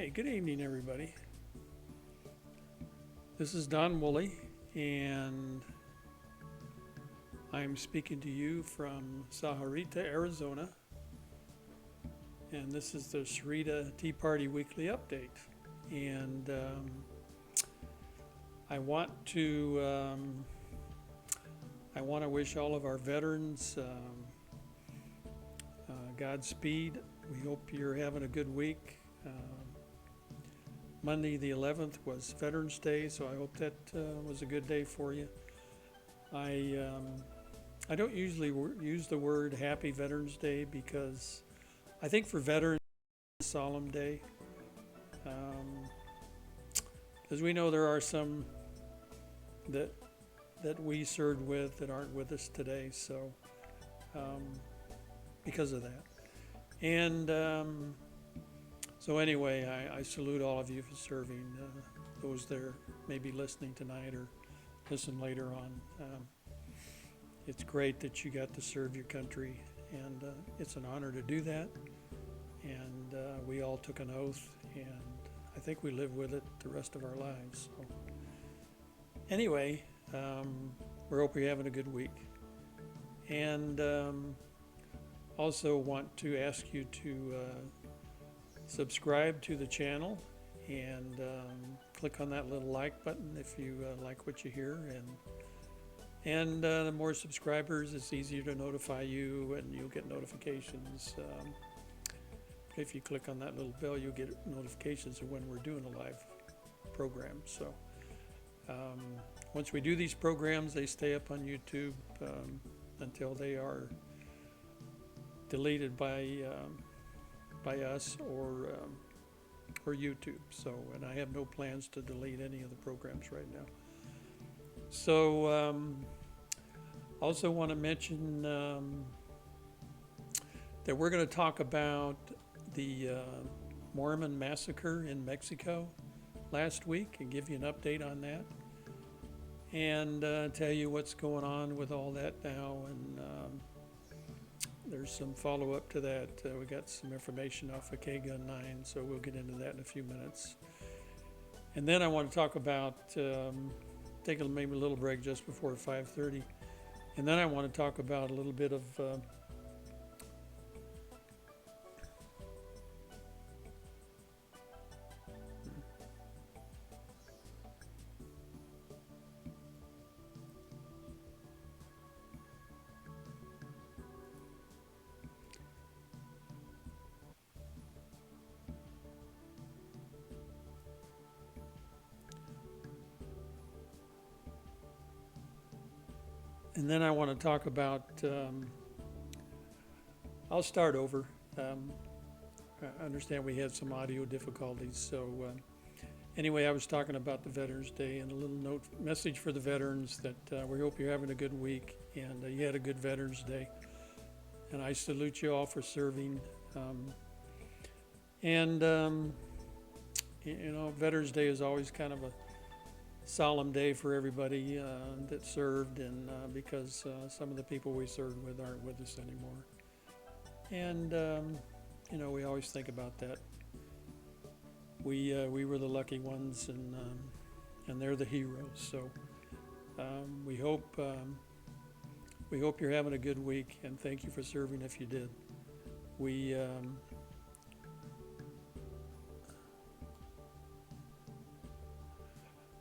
Hey, good evening, everybody. This is Don Woolley, and I'm speaking to you from Sahuarita, Arizona. And this is the Sahuarita Tea Party Weekly update. And I want to wish all of our veterans Godspeed. We hope you're having a good week. Monday the 11th was Veterans Day, so I hope that was a good day for you. I don't usually use the word Happy Veterans Day because I think for veterans it's a solemn day. Because we know there are some that we served with that aren't with us today, so because of that. And so anyway, I salute all of you for serving, those that are maybe listening tonight or listen later on. It's great that you got to serve your country, and it's an honor to do that. And we all took an oath, and I think we live with it the rest of our lives. So anyway, we hope you're having a good week. And also want to ask you to subscribe to the channel and click on that little like button if you like what you hear, and the more subscribers, it's easier to notify you, and you'll get notifications. If you click on that little bell, you'll get notifications of when we're doing a live program. So once we do these programs, they stay up on YouTube until they are deleted by us or YouTube. So, and I have no plans to delete any of the programs right now. So, also want to mention that we're going to talk about the Mormon massacre in Mexico last week and give you an update on that, and tell you what's going on with all that now. And there's some follow-up to that. We got some information off of K-Gun 9, so we'll get into that in a few minutes. And then I want to talk about, take maybe a little break just before 5:30. And then I want to talk about a little bit of and then I want to talk about, I'll start over. I understand we had some audio difficulties. So anyway, I was talking about the Veterans Day, and a little message for the veterans that we hope you're having a good week, and you had a good Veterans Day. And I salute you all for serving. You know, Veterans Day is always kind of a solemn day for everybody that served, and because some of the people we served with aren't with us anymore. And you know, we always think about that. We were the lucky ones, and they're the heroes. So we hope you're having a good week, and thank you for serving if you did.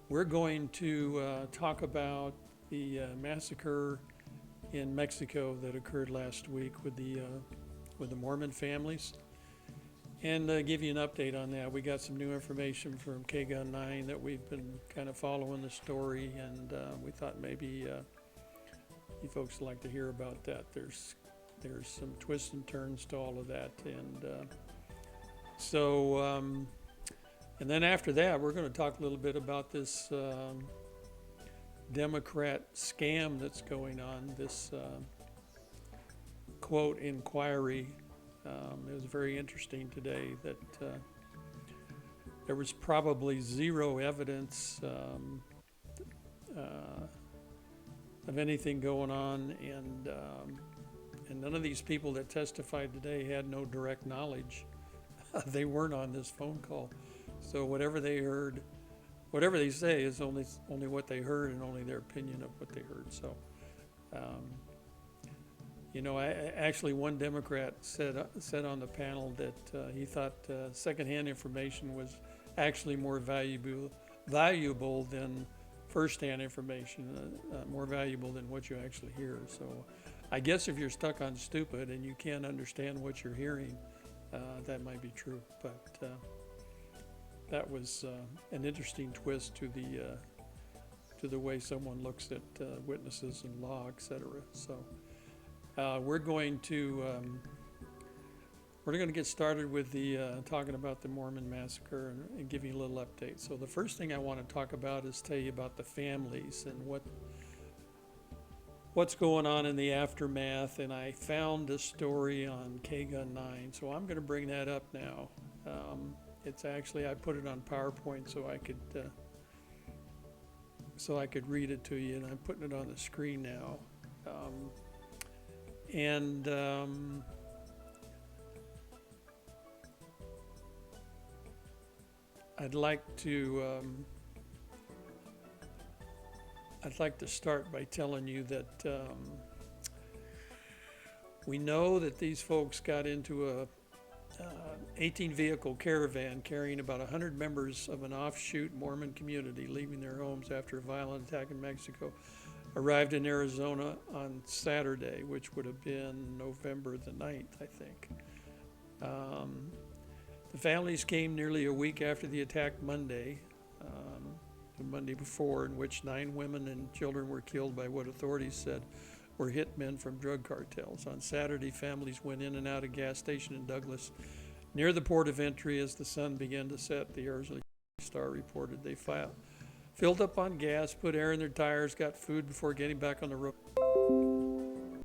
We're going to talk about the massacre in Mexico that occurred last week with the Mormon families, and give you an update on that. We got some new information from K-Gun 9 that we've been kind of following the story, and we thought maybe you folks would like to hear about that. There's some twists and turns to all of that, and and then after that, we're going to talk a little bit about this Democrat scam that's going on, this quote inquiry. It was very interesting today that there was probably zero evidence of anything going on, and none of these people that testified today had no direct knowledge. They weren't on this phone call. So whatever they heard, whatever they say is only what they heard and only their opinion of what they heard. So, actually one Democrat said on the panel that he thought secondhand information was actually more valuable than firsthand information, more valuable than what you actually hear. So I guess if you're stuck on stupid and you can't understand what you're hearing, that might be true. But that was an interesting twist to the way someone looks at witnesses and law, etc. So we're going to get started with the talking about the Mormon massacre and give you a little update. So the first thing I want to talk about is tell you about the families and what's going on in the aftermath. And I found a story on KGUN 9, so I'm going to bring that up now. It's actually, I put it on PowerPoint so I could read it to you, and I'm putting it on the screen now. I'd like to start by telling you that we know that these folks got into a 18-vehicle caravan carrying about 100 members of an offshoot Mormon community leaving their homes after a violent attack in Mexico. Arrived in Arizona on Saturday, which would have been November the 9th, I think. The families came nearly a week after the attack Monday, the Monday before, in which 9 women and children were killed by what authorities said were hitmen from drug cartels. On Saturday, families went in and out of a gas station in Douglas near the port of entry as the sun began to set. The Arizona Star reported they filled up on gas, put air in their tires, got food before getting back on the road.